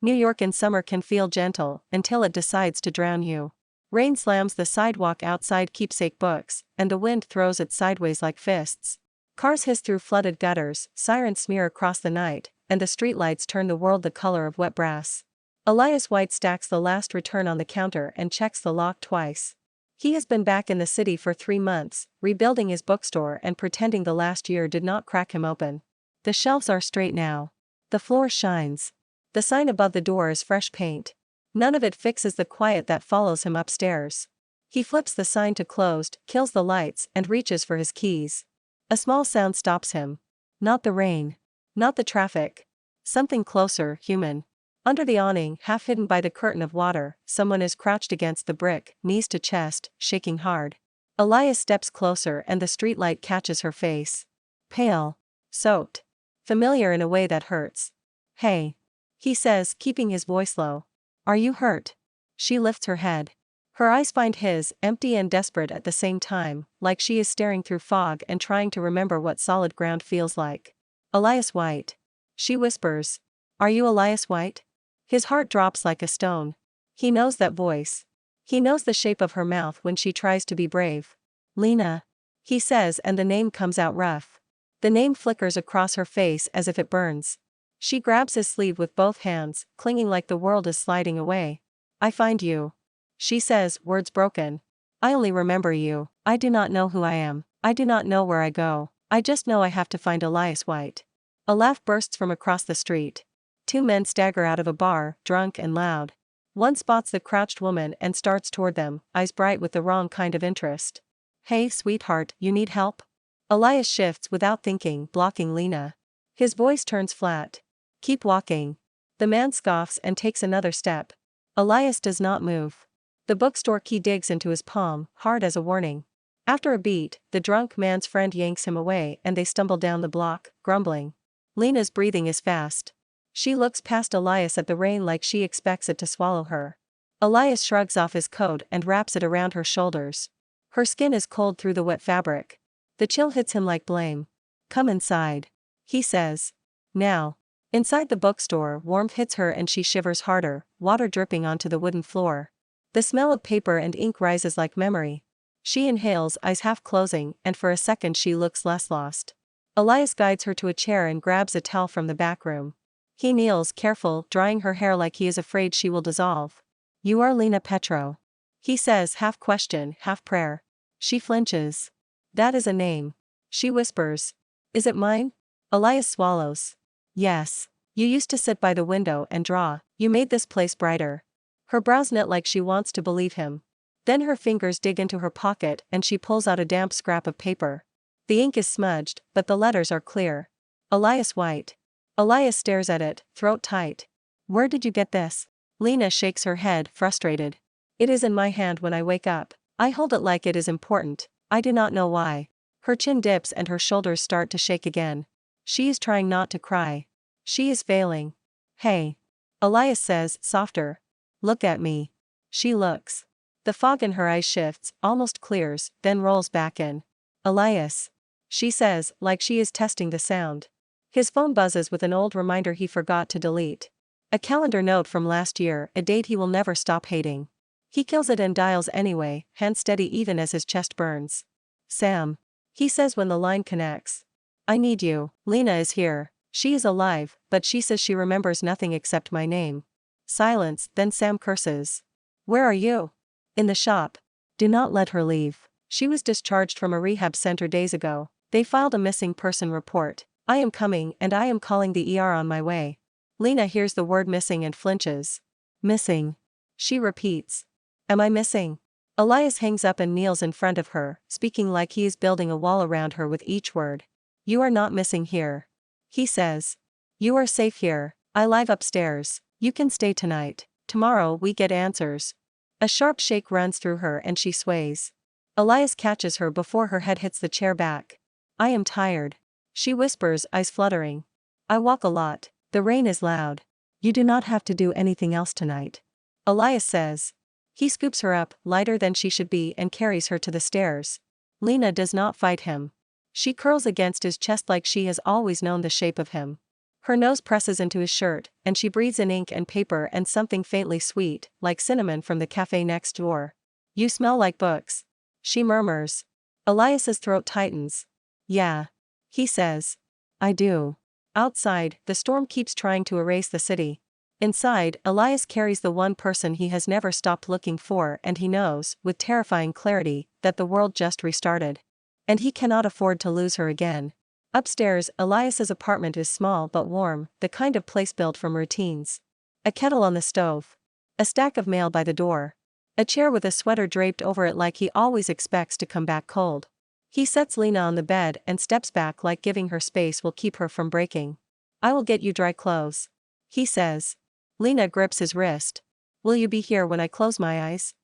New York in summer can feel gentle until it decides to drown you. Rain slams the sidewalk outside keepsake books, and the wind throws it sideways like fists. Cars hiss through flooded gutters, sirens smear across the night, and the streetlights turn the world the color of wet brass. Elias White stacks the last return on the counter and checks the lock twice. He has been back in the city for 3 months, rebuilding his bookstore and pretending the last year did not crack him open. The shelves are straight now. The floor shines. The sign above the door is fresh paint. None of it fixes the quiet that follows him upstairs. He flips the sign to closed, kills the lights, and reaches for his keys. A small sound stops him. Not the rain. Not the traffic. Something closer, human. Under the awning, half hidden by the curtain of water, someone is crouched against the brick, knees to chest, shaking hard. Elias steps closer and the streetlight catches her face. Pale. Soaked. Familiar in a way that hurts. "Hey," he says, keeping his voice low. "Are you hurt?" She lifts her head. Her eyes find his, empty and desperate at the same time, like she is staring through fog and trying to remember what solid ground feels like. "Elias White." She whispers. "Are you Elias White?" His heart drops like a stone. He knows that voice. He knows the shape of her mouth when she tries to be brave. "Lena," he says, and the name comes out rough. The name flickers across her face as if it burns. She grabs his sleeve with both hands, clinging like the world is sliding away. "I find you," she says, words broken. "I only remember you. I do not know who I am. I do not know where I go. I just know I have to find Elias White." A laugh bursts from across the street. 2 men stagger out of a bar, drunk and loud. One spots the crouched woman and starts toward them, eyes bright with the wrong kind of interest. "Hey, sweetheart, you need help?" Elias shifts without thinking, blocking Lena. His voice turns flat. "Keep walking." The man scoffs and takes another step. Elias does not move. The bookstore key digs into his palm, hard as a warning. After a beat, the drunk man's friend yanks him away and they stumble down the block, grumbling. Lena's breathing is fast. She looks past Elias at the rain like she expects it to swallow her. Elias shrugs off his coat and wraps it around her shoulders. Her skin is cold through the wet fabric. The chill hits him like blame. "Come inside," he says. Now. Inside the bookstore, warmth hits her and she shivers harder, water dripping onto the wooden floor. The smell of paper and ink rises like memory. She inhales, eyes half closing, and for a second she looks less lost. Elias guides her to a chair and grabs a towel from the back room. He kneels, careful, drying her hair like he is afraid she will dissolve. "You are Lena Petro," he says, half question, half prayer. She flinches. "That is a name," she whispers. "Is it mine?" Elias swallows. "Yes. You used to sit by the window and draw. You made this place brighter." Her brows knit like she wants to believe him. Then her fingers dig into her pocket and she pulls out a damp scrap of paper. The ink is smudged, but the letters are clear. Elias White. Elias stares at it, throat tight. "Where did you get this?" Lena shakes her head, frustrated. "It is in my hand when I wake up. I hold it like it is important. I do not know why." Her chin dips and her shoulders start to shake again. She is trying not to cry. She is failing. "Hey," Elias says, softer. "Look at me." She looks. The fog in her eyes shifts, almost clears, then rolls back in. "Elias," she says, like she is testing the sound. His phone buzzes with an old reminder he forgot to delete. A calendar note from last year, a date he will never stop hating. He kills it and dials anyway, hand steady even as his chest burns. "Sam," he says when the line connects. "I need you. Lena is here. She is alive, but she says she remembers nothing except my name." Silence, then Sam curses. "Where are you?" "In the shop." "Do not let her leave. She was discharged from a rehab center days ago. They filed a missing person report. I am coming and I am calling the ER on my way." Lena hears the word missing and flinches. "Missing," she repeats. "Am I missing?" Elias hangs up and kneels in front of her, speaking like he is building a wall around her with each word. "You are not missing here," he says. "You are safe here. I live upstairs. You can stay tonight. Tomorrow we get answers." A sharp shake runs through her and she sways. Elias catches her before her head hits the chair back. "I am tired," she whispers, eyes fluttering. "I walk a lot. The rain is loud. You do not have to do anything else tonight," Elias says. He scoops her up, lighter than she should be, and carries her to the stairs. Lena does not fight him. She curls against his chest like she has always known the shape of him. Her nose presses into his shirt, and she breathes in ink and paper and something faintly sweet, like cinnamon from the cafe next door. You smell like books. She murmurs. Elias's throat tightens. Yeah. He says. I do. Outside, the storm keeps trying to erase the city. Inside, Elias carries the one person he has never stopped looking for, and he knows, with terrifying clarity, that the world just restarted. And he cannot afford to lose her again. Upstairs, Elias's apartment is small but warm, the kind of place built from routines. A kettle on the stove. A stack of mail by the door. A chair with a sweater draped over it like he always expects to come back cold. He sets Lena on the bed and steps back like giving her space will keep her from breaking. I will get you dry clothes. He says. Lena grips his wrist. Will you be here when I close my eyes?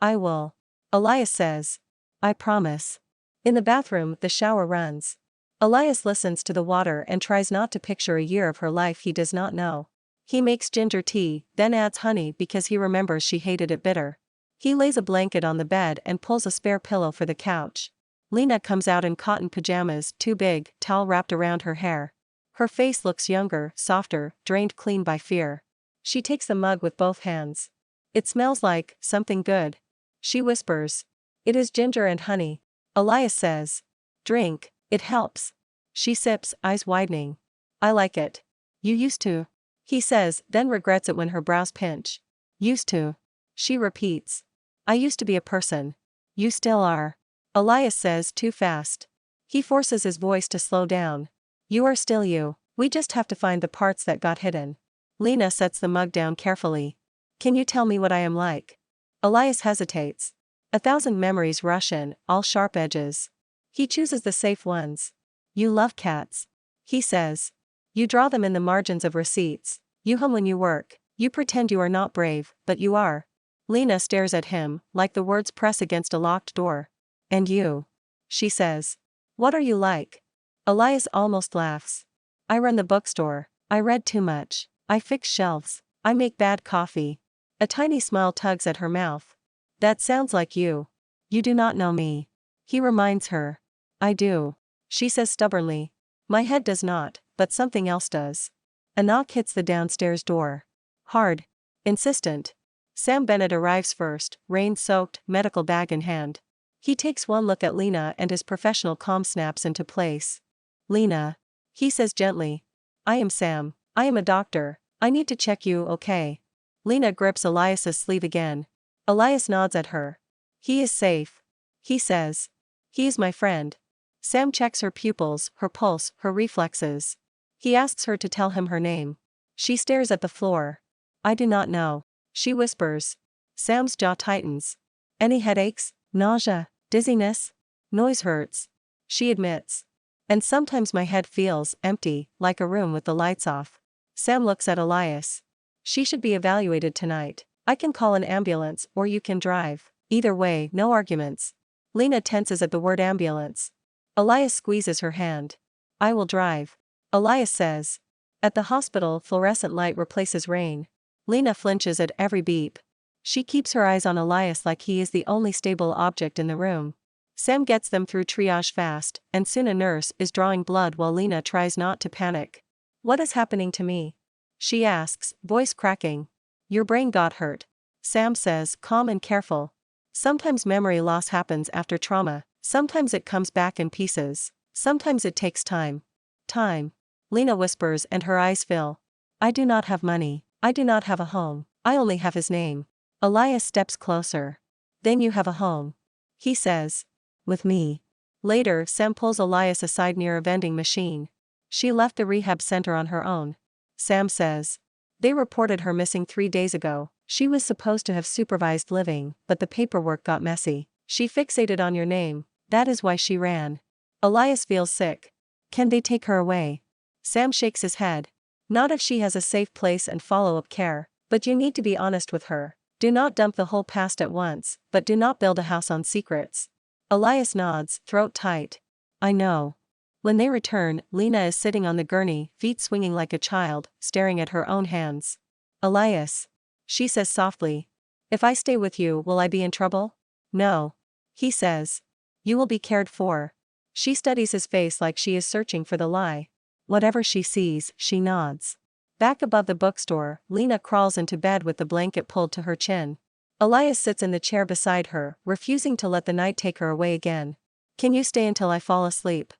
I will. Elias says. I promise. In the bathroom, the shower runs. Elias listens to the water and tries not to picture a year of her life he does not know. He makes ginger tea, then adds honey because he remembers she hated it bitter. He lays a blanket on the bed and pulls a spare pillow for the couch. Lena comes out in cotton pajamas, too big, towel wrapped around her hair. Her face looks younger, softer, drained clean by fear. She takes the mug with both hands. It smells like something good. She whispers. It is ginger and honey. Elias says. Drink. It helps. She sips, eyes widening. I like it. You used to. He says, then regrets it when her brows pinch. Used to. She repeats. I used to be a person. You still are. Elias says too fast. He forces his voice to slow down. You are still you. We just have to find the parts that got hidden. Lena sets the mug down carefully. Can you tell me what I am like? Elias hesitates. 1,000 memories rush in, all sharp edges. He chooses the safe ones. You love cats. He says. You draw them in the margins of receipts. You hum when you work. You pretend you are not brave, but you are. Lena stares at him, like the words press against a locked door. And you? She says. What are you like? Elias almost laughs. I run the bookstore. I read too much. I fix shelves. I make bad coffee. A tiny smile tugs at her mouth. That sounds like you. You do not know me. He reminds her. I do. She says stubbornly. My head does not, but something else does. A knock hits the downstairs door. Hard. Insistent. Sam Bennett arrives first, rain-soaked, medical bag in hand. He takes one look at Lena and his professional calm snaps into place. Lena. He says gently. I am Sam. I am a doctor. I need to check you, okay? Lena grips Elias's sleeve again. Elias nods at her. He is safe. He says. He is my friend. Sam checks her pupils, her pulse, her reflexes. He asks her to tell him her name. She stares at the floor. I do not know. She whispers. Sam's jaw tightens. Any headaches? Nausea? Dizziness? Noise hurts. She admits. And sometimes my head feels empty, like a room with the lights off. Sam looks at Elias. She should be evaluated tonight. I can call an ambulance or you can drive. Either way, no arguments. Lena tenses at the word ambulance. Elias squeezes her hand. I will drive. Elias says. At the hospital, fluorescent light replaces rain. Lena flinches at every beep. She keeps her eyes on Elias like he is the only stable object in the room. Sam gets them through triage fast, and soon a nurse is drawing blood while Lena tries not to panic. What is happening to me? She asks, voice cracking. Your brain got hurt. Sam says, calm and careful. Sometimes memory loss happens after trauma, sometimes it comes back in pieces, sometimes it takes time. Time. Lena whispers and her eyes fill. I do not have money. I do not have a home. I only have his name. Elias steps closer. Then you have a home. He says. With me. Later, Sam pulls Elias aside near a vending machine. She left the rehab center on her own. Sam says. They reported her missing 3 days ago. She was supposed to have supervised living, but the paperwork got messy. She fixated on your name. That is why she ran. Elias feels sick. Can they take her away? Sam shakes his head. Not if she has a safe place and follow-up care, but you need to be honest with her. Do not dump the whole past at once, but do not build a house on secrets. Elias nods, throat tight. I know. When they return, Lena is sitting on the gurney, feet swinging like a child, staring at her own hands. Elias. She says softly. If I stay with you, will I be in trouble? No. He says. You will be cared for. She studies his face like she is searching for the lie. Whatever she sees, she nods. Back above the bookstore, Lena crawls into bed with the blanket pulled to her chin. Elias sits in the chair beside her, refusing to let the night take her away again. Can you stay until I fall asleep?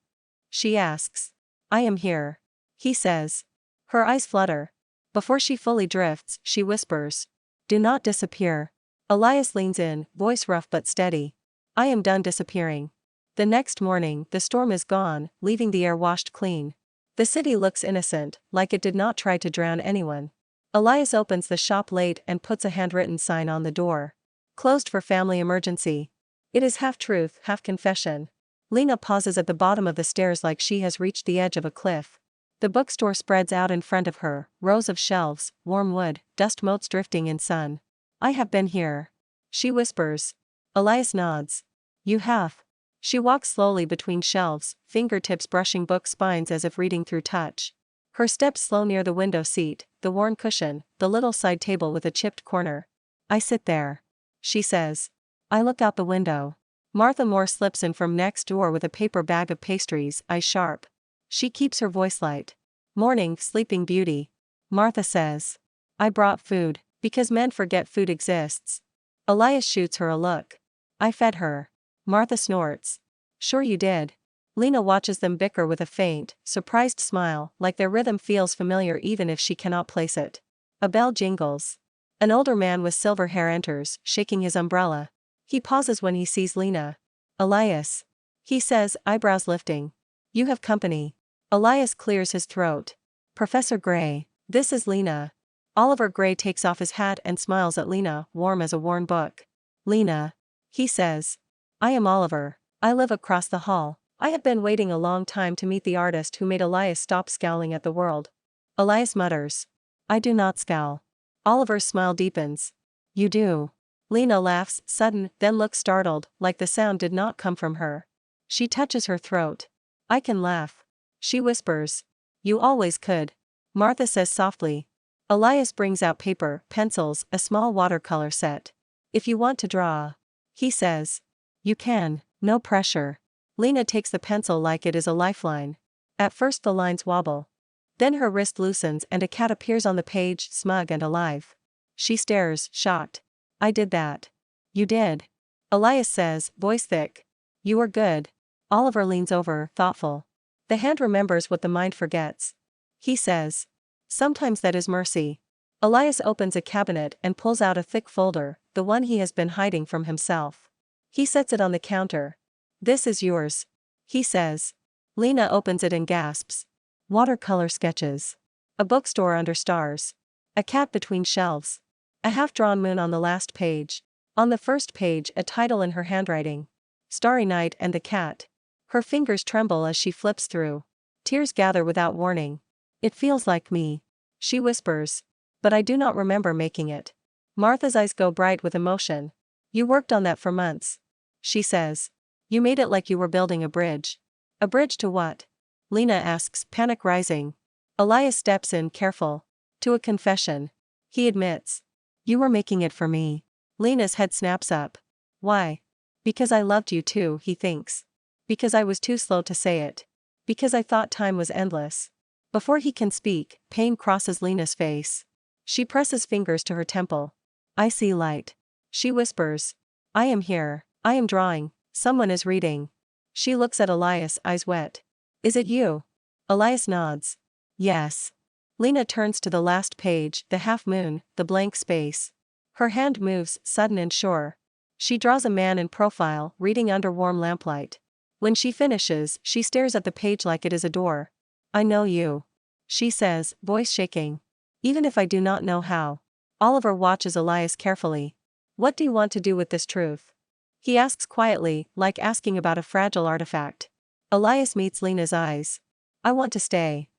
She asks. I am here. He says. Her eyes flutter. Before she fully drifts, she whispers. Do not disappear. Elias leans in, voice rough but steady. I am done disappearing. The next morning, the storm is gone, leaving the air washed clean. The city looks innocent, like it did not try to drown anyone. Elias opens the shop late and puts a handwritten sign on the door. Closed for family emergency. It is half truth, half confession. Lena pauses at the bottom of the stairs like she has reached the edge of a cliff. The bookstore spreads out in front of her, rows of shelves, warm wood, dust motes drifting in sun. I have been here. She whispers. Elias nods. You have. She walks slowly between shelves, fingertips brushing book spines as if reading through touch. Her steps slow near the window seat, the worn cushion, the little side table with a chipped corner. I sit there. She says. I look out the window. Martha Moore slips in from next door with a paper bag of pastries, eyes sharp. She keeps her voice light. Morning, sleeping beauty. Martha says. I brought food, because men forget food exists. Elias shoots her a look. I fed her. Martha snorts. Sure you did. Lena watches them bicker with a faint, surprised smile, like their rhythm feels familiar even if she cannot place it. A bell jingles. An older man with silver hair enters, shaking his umbrella. He pauses when he sees Lena. Elias. He says, eyebrows lifting. You have company. Elias clears his throat. Professor Gray. This is Lena. Oliver Gray takes off his hat and smiles at Lena, warm as a worn book. Lena. He says. I am Oliver. I live across the hall. I have been waiting a long time to meet the artist who made Elias stop scowling at the world. Elias mutters. I do not scowl. Oliver's smile deepens. You do. Lena laughs, sudden, then looks startled, like the sound did not come from her. She touches her throat. I can laugh. She whispers. You always could. Martha says softly. Elias brings out paper, pencils, a small watercolor set. If you want to draw. He says. You can, no pressure. Lena takes the pencil like it is a lifeline. At first the lines wobble. Then her wrist loosens and a cat appears on the page, smug and alive. She stares, shocked. I did that. You did. Elias says, voice thick. You were good. Oliver leans over, thoughtful. The hand remembers what the mind forgets. He says. Sometimes that is mercy. Elias opens a cabinet and pulls out a thick folder, the one he has been hiding from himself. He sets it on the counter. This is yours. He says. Lena opens it and gasps. Watercolor sketches. A bookstore under stars. A cat between shelves. A half-drawn moon on the last page. On the first page, a title in her handwriting. Starry Night and the Cat. Her fingers tremble as she flips through. Tears gather without warning. It feels like me. She whispers. But I do not remember making it. Martha's eyes go bright with emotion. You worked on that for months. She says. You made it like you were building a bridge. A bridge to what? Lena asks, panic rising. Elias steps in, careful. To a confession. He admits. You were making it for me. Lena's head snaps up. Why? Because I loved you too, he thinks. Because I was too slow to say it. Because I thought time was endless. Before he can speak, pain crosses Lena's face. She presses fingers to her temple. I see light. She whispers. I am here. I am drawing. Someone is reading. She looks at Elias, eyes wet. Is it you? Elias nods. Yes. Lena turns to the last page, the half moon, the blank space. Her hand moves, sudden and sure. She draws a man in profile, reading under warm lamplight. When she finishes, she stares at the page like it is a door. I know you. She says, voice shaking. Even if I do not know how. Oliver watches Elias carefully. What do you want to do with this truth? He asks quietly, like asking about a fragile artifact. Elias meets Lena's eyes. I want to stay.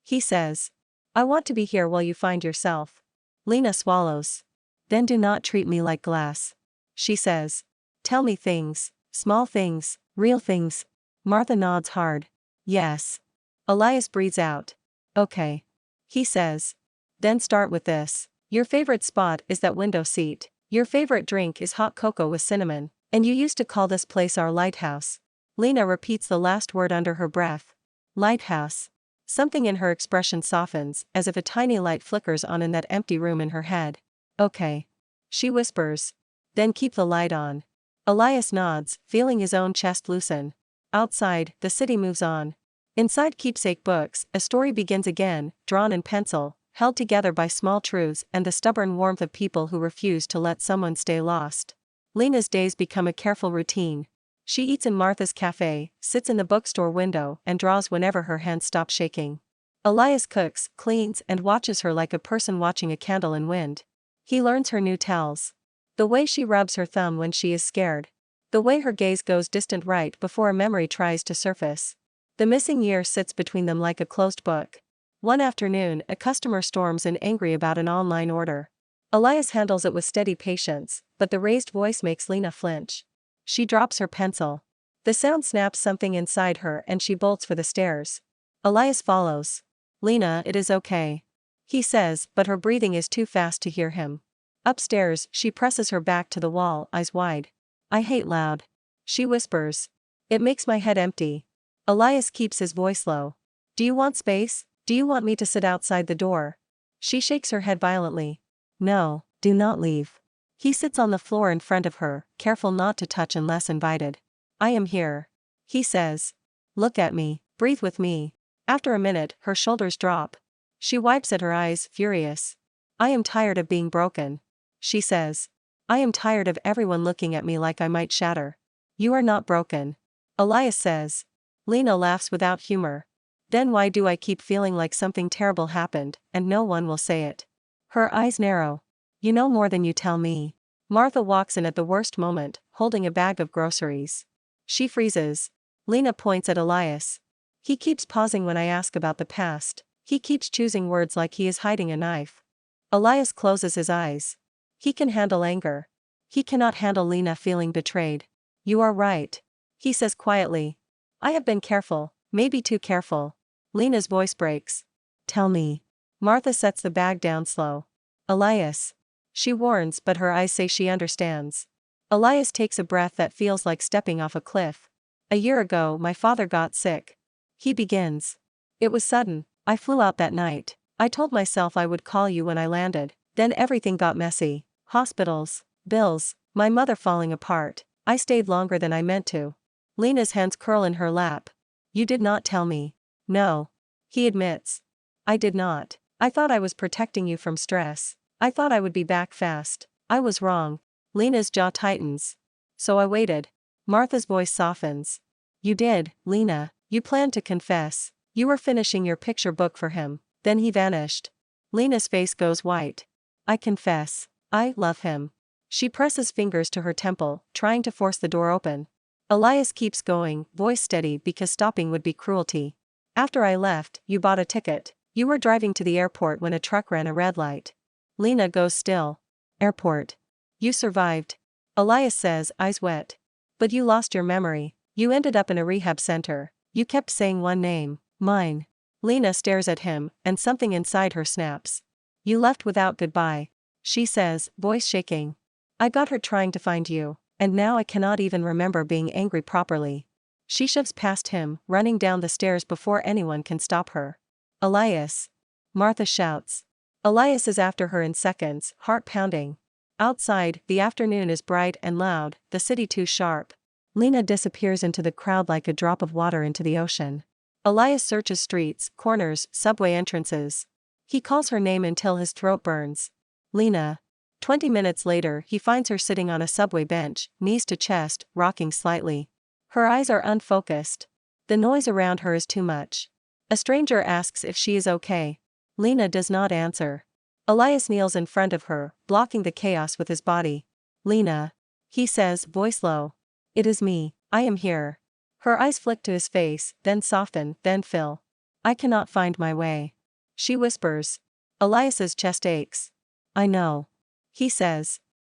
He says. I want to be here while you find yourself. Lena swallows. Then do not treat me like glass. She says. Tell me things, small things, real things. Martha nods hard. Yes. Elias breathes out. Okay. He says. Then start with this. Your favorite spot is that window seat. Your favorite drink is hot cocoa with cinnamon, and you used to call this place our lighthouse. Lena repeats the last word under her breath. Lighthouse. Something in her expression softens, as if a tiny light flickers on in that empty room in her head. Okay. She whispers. Then keep the light on. Elias nods, feeling his own chest loosen. Outside, the city moves on. Inside Keepsake Books, a story begins again, drawn in pencil, held together by small truths and the stubborn warmth of people who refuse to let someone stay lost. Lena's days become a careful routine. She eats in Martha's cafe, sits in the bookstore window, and draws whenever her hands stop shaking. Elias cooks, cleans, and watches her like a person watching a candle in wind. He learns her new tells. The way she rubs her thumb when she is scared. The way her gaze goes distant right before a memory tries to surface. The missing year sits between them like a closed book. One afternoon, a customer storms in angry about an online order. Elias handles it with steady patience, but the raised voice makes Lena flinch. She drops her pencil. The sound snaps something inside her and she bolts for the stairs. Elias follows. Lena, it is okay. He says, but her breathing is too fast to hear him. Upstairs, she presses her back to the wall, eyes wide. I hate loud. She whispers. It makes my head empty. Elias keeps his voice low. Do you want space? Do you want me to sit outside the door? She shakes her head violently. No, do not leave. He sits on the floor in front of her, careful not to touch unless invited. I am here. He says. Look at me, breathe with me. After a minute, her shoulders drop. She wipes at her eyes, furious. I am tired of being broken. She says. I am tired of everyone looking at me like I might shatter. You are not broken. Elias says. Lena laughs without humor. Then why do I keep feeling like something terrible happened, and no one will say it? Her eyes narrow. You know more than you tell me. Martha walks in at the worst moment, holding a bag of groceries. She freezes. Lena points at Elias. He keeps pausing when I ask about the past. He keeps choosing words like he is hiding a knife. Elias closes his eyes. He can handle anger. He cannot handle Lena feeling betrayed. You are right. He says quietly. I have been careful, maybe too careful. Lena's voice breaks. Tell me. Martha sets the bag down slow. Elias. She warns, but her eyes say she understands. Elias takes a breath that feels like stepping off a cliff. A year ago, my father got sick. He begins. It was sudden. I flew out that night. I told myself I would call you when I landed. Then everything got messy. Hospitals, bills, my mother falling apart. I stayed longer than I meant to. Lena's hands curl in her lap. You did not tell me. No. He admits. I did not. I thought I was protecting you from stress. I thought I would be back fast. I was wrong. Lena's jaw tightens. So I waited. Martha's voice softens. You did, Lena. You planned to confess. You were finishing your picture book for him. Then he vanished. Lena's face goes white. I confess. I love him. She presses fingers to her temple, trying to force the door open. Elias keeps going, voice steady because stopping would be cruelty. After I left, you bought a ticket. You were driving to the airport when a truck ran a red light. Lena goes still. Airport. You survived. Elias says, eyes wet. But you lost your memory. You ended up in a rehab center. You kept saying one name, mine. Lena stares at him, and something inside her snaps. You left without goodbye. She says, voice shaking. I got her trying to find you, and now I cannot even remember being angry properly. She shoves past him, running down the stairs before anyone can stop her. Elias. Martha shouts. Elias is after her in seconds, heart pounding. Outside, the afternoon is bright and loud, the city too sharp. Lena disappears into the crowd like a drop of water into the ocean. Elias searches streets, corners, subway entrances. He calls her name until his throat burns. Lena. 20 minutes later, he finds her sitting on a subway bench, knees to chest, rocking slightly. Her eyes are unfocused. The noise around her is too much. A stranger asks if she is okay. Lena does not answer. Elias kneels in front of her, blocking the chaos with his body. Lena. He says, voice low. It is me, I am here. Her eyes flick to his face, then soften, then fill. I cannot find my way. She whispers. Elias's chest aches. I know. He says.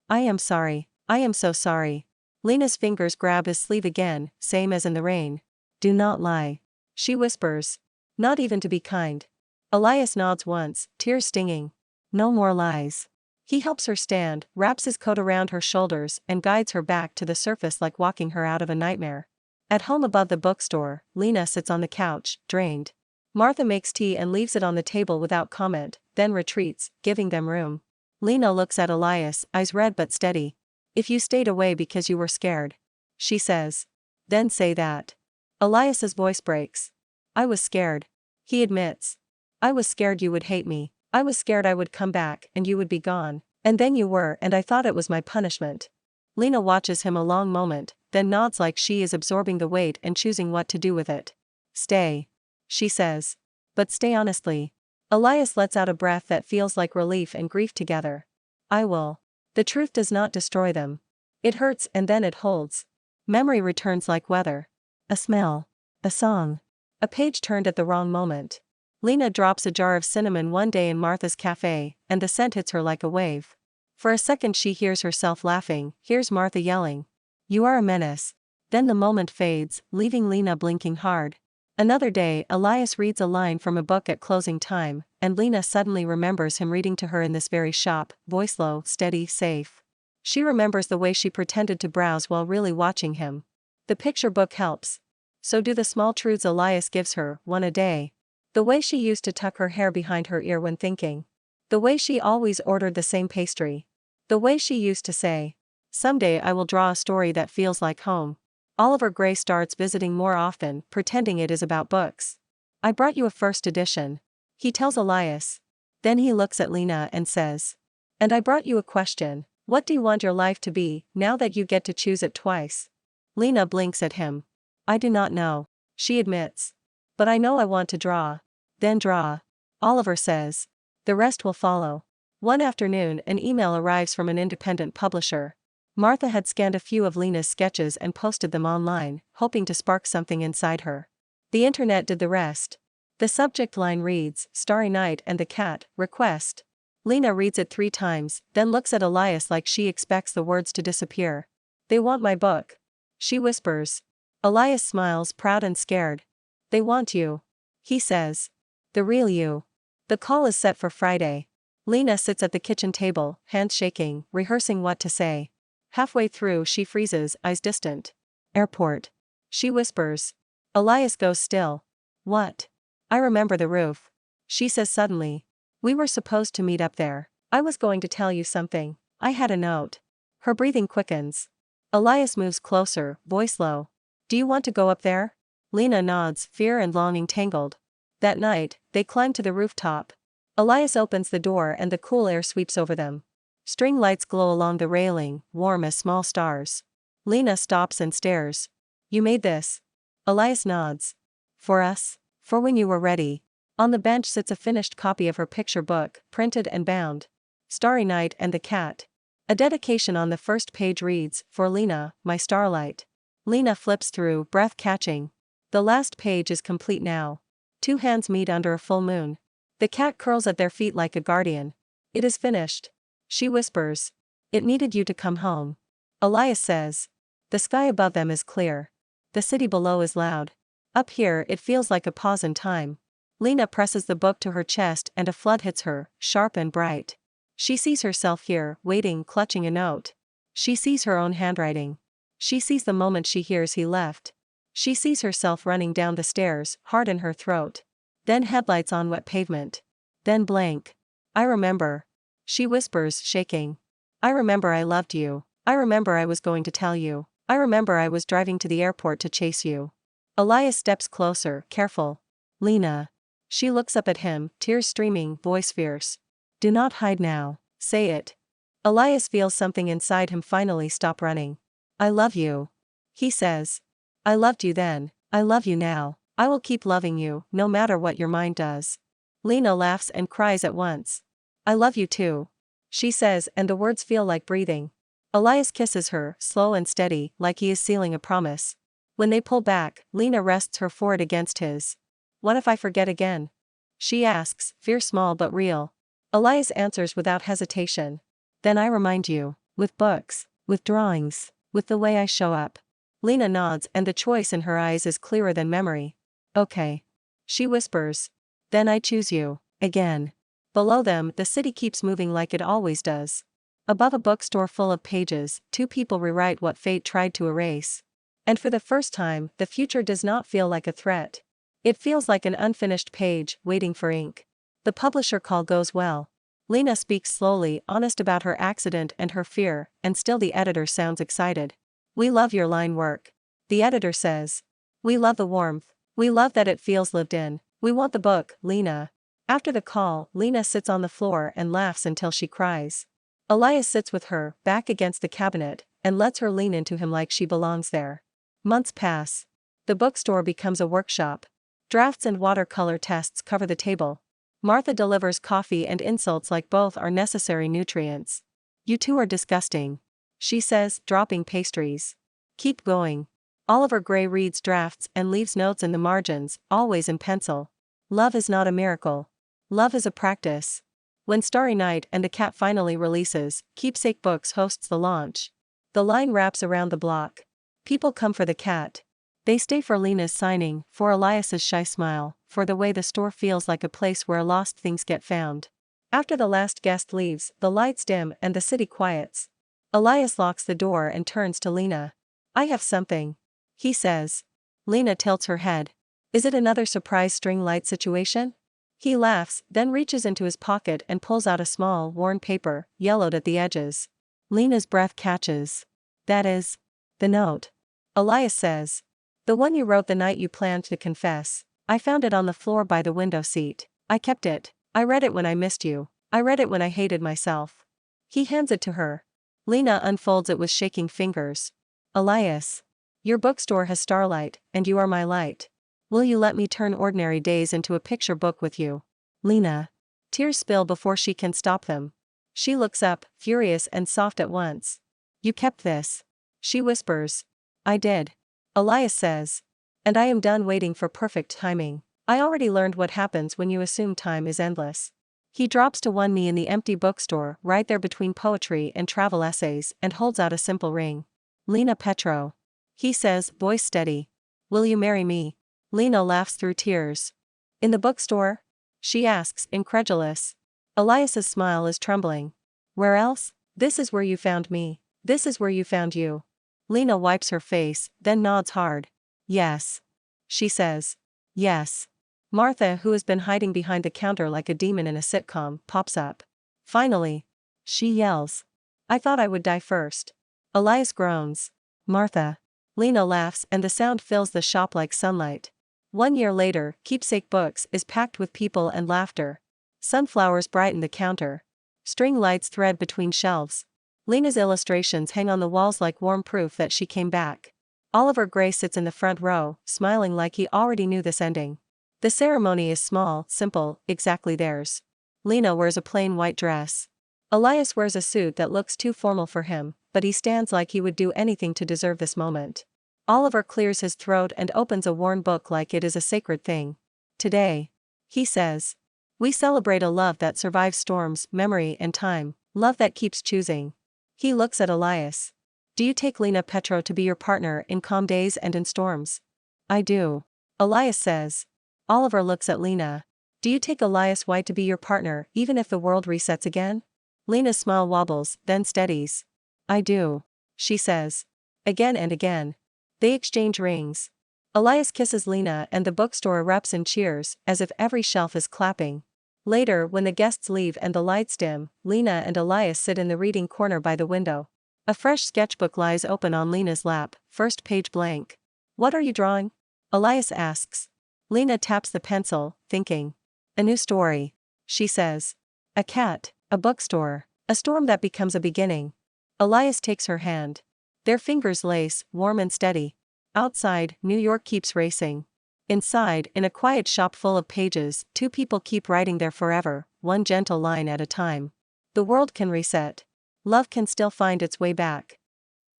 I am sorry, I am so sorry. Lena's fingers grab his sleeve again, same as in the rain. Do not lie. She whispers. Not even to be kind. Elias nods once, tears stinging. No more lies. He helps her stand, wraps his coat around her shoulders, and guides her back to the surface like walking her out of a nightmare. At home above the bookstore, Lena sits on the couch, drained. Martha makes tea and leaves it on the table without comment, then retreats, giving them room. Lena looks at Elias, eyes red but steady. If you stayed away because you were scared, she says. Then say that. Elias's voice breaks. I was scared. He admits. I was scared you would hate me. I was scared I would come back and you would be gone. And then you were, and I thought it was my punishment. Lena watches him a long moment, then nods like she is absorbing the weight and choosing what to do with it. Stay. She says. But stay honestly. Elias lets out a breath that feels like relief and grief together. I will. The truth does not destroy them. It hurts and then it holds. Memory returns like weather. A smell. A song. A page turned at the wrong moment. Lena drops a jar of cinnamon one day in Martha's cafe, and the scent hits her like a wave. For a second she hears herself laughing, hears Martha yelling. You are a menace. Then the moment fades, leaving Lena blinking hard. Another day, Elias reads a line from a book at closing time, and Lena suddenly remembers him reading to her in this very shop, voice low, steady, safe. She remembers the way she pretended to browse while really watching him. The picture book helps. So do the small truths Elias gives her, one a day. The way she used to tuck her hair behind her ear when thinking. The way she always ordered the same pastry. The way she used to say, someday I will draw a story that feels like home. Oliver Gray starts visiting more often, pretending it is about books. I brought you a first edition. He tells Elias. Then he looks at Lena and says. And I brought you a question. What do you want your life to be, now that you get to choose it twice? Lena blinks at him. I do not know, she admits. But I know I want to draw. Then draw. Oliver says. The rest will follow. One afternoon, an email arrives from an independent publisher. Martha had scanned a few of Lena's sketches and posted them online, hoping to spark something inside her. The internet did the rest. The subject line reads, Starry Night and the Cat, request. Lena reads it 3 times, then looks at Elias like she expects the words to disappear. They want my book. She whispers. Elias smiles, proud and scared. They want you. He says. The real you. The call is set for Friday. Lena sits at the kitchen table, hands shaking, rehearsing what to say. Halfway through she freezes, eyes distant. Airport. She whispers. Elias goes still. What? I remember the roof. She says suddenly. We were supposed to meet up there. I was going to tell you something. I had a note. Her breathing quickens. Elias moves closer, voice low. Do you want to go up there? Lena nods, fear and longing tangled. That night, they climb to the rooftop. Elias opens the door and the cool air sweeps over them. String lights glow along the railing, warm as small stars. Lena stops and stares. You made this? Elias nods. For us? For when you were ready. On the bench sits a finished copy of her picture book, printed and bound. Starry Night and the Cat. A dedication on the first page reads, For Lena, my starlight. Lena flips through, breath catching. The last page is complete now. 2 hands meet under a full moon. The cat curls at their feet like a guardian. It is finished. She whispers. It needed you to come home. Elias says. The sky above them is clear. The city below is loud. Up here it feels like a pause in time. Lena presses the book to her chest and a flood hits her, sharp and bright. She sees herself here, waiting, clutching a note. She sees her own handwriting. She sees the moment she hears he left. She sees herself running down the stairs, heart in her throat. Then headlights on wet pavement. Then blank. I remember. She whispers, shaking. I remember I loved you. I remember I was going to tell you. I remember I was driving to the airport to chase you. Elias steps closer, careful. Lena. She looks up at him, tears streaming, voice fierce. Do not hide now. Say it. Elias feels something inside him finally stop running. I love you. He says. I loved you then. I love you now. I will keep loving you, no matter what your mind does. Lena laughs and cries at once. I love you too. She says, and the words feel like breathing. Elias kisses her, slow and steady, like he is sealing a promise. When they pull back, Lena rests her forehead against his. What if I forget again? She asks, fear small but real. Elias answers without hesitation. Then I remind you, with books, with drawings, with the way I show up. Lena nods and the choice in her eyes is clearer than memory. Okay. She whispers. Then I choose you, again. Below them, the city keeps moving like it always does. Above a bookstore full of pages, 2 people rewrite what fate tried to erase. And for the first time, the future does not feel like a threat. It feels like an unfinished page, waiting for ink. The publisher call goes well. Lena speaks slowly, honest about her accident and her fear, and still the editor sounds excited. We love your line work. The editor says. We love the warmth. We love that it feels lived in. We want the book, Lena. After the call, Lena sits on the floor and laughs until she cries. Elias sits with her, back against the cabinet, and lets her lean into him like she belongs there. Months pass. The bookstore becomes a workshop. Drafts and watercolor tests cover the table. Martha delivers coffee and insults like both are necessary nutrients. You two are disgusting, she says, dropping pastries. Keep going. Oliver Gray reads drafts and leaves notes in the margins, always in pencil. Love is not a miracle. Love is a practice. When Starry Night and the Cat finally releases, Keepsake Books hosts the launch. The line wraps around the block. People come for the cat. They stay for Lena's signing, for Elias's shy smile, for the way the store feels like a place where lost things get found. After the last guest leaves, the lights dim and the city quiets. Elias locks the door and turns to Lena. I have something, he says. Lena tilts her head. Is it another surprise string light situation? He laughs, then reaches into his pocket and pulls out a small, worn paper, yellowed at the edges. Lena's breath catches. That is the note. Elias says. The one you wrote the night you planned to confess. I found it on the floor by the window seat. I kept it. I read it when I missed you. I read it when I hated myself. He hands it to her. Lena unfolds it with shaking fingers. Elias. Your bookstore has starlight, and you are my light. Will you let me turn ordinary days into a picture book with you? Lena. Tears spill before she can stop them. She looks up, furious and soft at once. You kept this. She whispers. I did. Elias says. And I am done waiting for perfect timing. I already learned what happens when you assume time is endless. He drops to one knee in the empty bookstore, right there between poetry and travel essays, and holds out a simple ring. Lena Petro. He says, voice steady. Will you marry me? Lena laughs through tears. In the bookstore? She asks, incredulous. Elias's smile is trembling. Where else? This is where you found me. This is where you found you. Lena wipes her face, then nods hard. Yes. She says. Yes. Martha, who has been hiding behind the counter like a demon in a sitcom, pops up. Finally. She yells. I thought I would die first. Elias groans. Martha. Lena laughs and the sound fills the shop like sunlight. 1 year later, Keepsake Books is packed with people and laughter. Sunflowers brighten the counter. String lights thread between shelves. Lena's illustrations hang on the walls like warm proof that she came back. Oliver Gray sits in the front row, smiling like he already knew this ending. The ceremony is small, simple, exactly theirs. Lena wears a plain white dress. Elias wears a suit that looks too formal for him, but he stands like he would do anything to deserve this moment. Oliver clears his throat and opens a worn book like it is a sacred thing. Today, he says, we celebrate a love that survives storms, memory and time, love that keeps choosing. He looks at Elias. Do you take Lena Petro to be your partner in calm days and in storms? I do. Elias says. Oliver looks at Lena. Do you take Elias White to be your partner even if the world resets again? Lena's smile wobbles, then steadies. I do. She says. Again and again. They exchange rings. Elias kisses Lena and the bookstore erupts in cheers, as if every shelf is clapping. Later, when the guests leave and the lights dim, Lena and Elias sit in the reading corner by the window. A fresh sketchbook lies open on Lena's lap, first page blank. What are you drawing? Elias asks. Lena taps the pencil, thinking. A new story. She says. A cat, a bookstore, a storm that becomes a beginning. Elias takes her hand. Their fingers lace, warm and steady. Outside, New York keeps racing. Inside, in a quiet shop full of pages, two people keep writing there forever, one gentle line at a time. The world can reset. Love can still find its way back.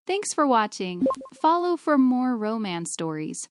Thanks for watching. Follow for more romance stories.